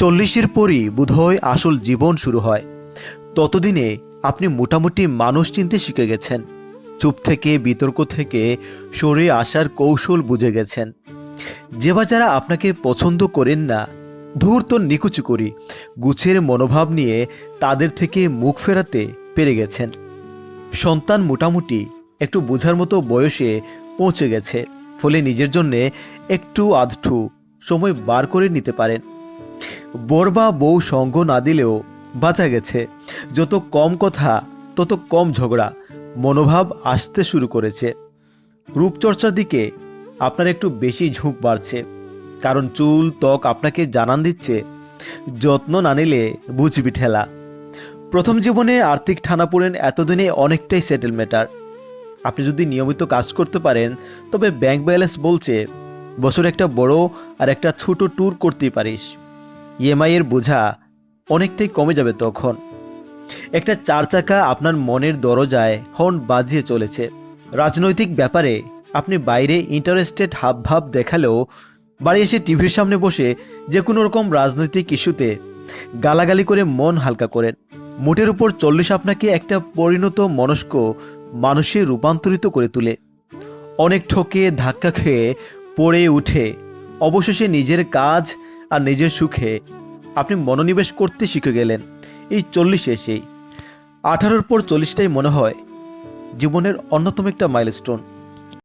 40-এর পরই বোধহয় আসল জীবন শুরু হয়। ততদিনে আপনি মোটামুটি মানুষ চিনতে শিখে গেছেন, চুপ থেকে বিতর্ক থেকে সরে আসার কৌশল বুঝে গেছেন। যে বা যারা আপনাকে পছন্দ করেন না, ধূর্ত নিকুচি করি গুছের মনোভাব নিয়ে তাদের থেকে মুখ ফেরাতে পেরে গেছেন। সন্তান মোটামুটি একটু বোঝার মতো বয়সে পৌঁছে গেছে, ফলে নিজের জন্যে একটু আধটু সময় বার করে নিতে পারেন। বর বা বউ সঙ্গ না দিলেও বাঁচা গেছে। যত কম কথা তত কম ঝগড়া মনোভাব আসতে শুরু করেছে। রূপচর্চার দিকে আপনার একটু বেশি ঝোঁক বাড়ছে, কারণ চুল ত্বক আপনাকে জানান দিচ্ছে যত্ন না নিলে বুঝবি ঠেলা। প্রথম জীবনে আর্থিক টানাপোড়েন এতদিনে অনেকটাই সেটেল ম্যাটার। আপনি যদি নিয়মিত কাজ করতে পারেন, তবে ব্যাংক ব্যালেন্স বলছে বছরে একটা বড় আর একটা ছোট ট্যুর করতেই পারিস। ইএমআই এর বোঝা অনেকটাই কমে যাবে তখন। একটা 4 চাকা আপনার মনের দরজায় হর্ন বাজিয়ে চলেছে। রাজনৈতিক ব্যাপারে আপনি বাইরে ইন্টারেস্টেড হাবভাব দেখালেও বাড়ি এসে টিভির সামনে বসে যে কোনো রকম রাজনৈতিক ইস্যুতে গালাগালি করে মন হালকা করেন। মোটের উপর 40 আপনাকে একটা পরিণত মনস্ক মানুষে রূপান্তরিত করে তোলে। অনেক ঠকে ধাক্কা খেয়ে পড়ে উঠে অবশেষে নিজের কাজ আর নিজের সুখে আপনি মনোনিবেশ করতে শিখে গেলেন এই 40 এসেই। 18-র পর 40টাই মনে হয় জীবনের অন্যতম একটা মাইলস্টোন।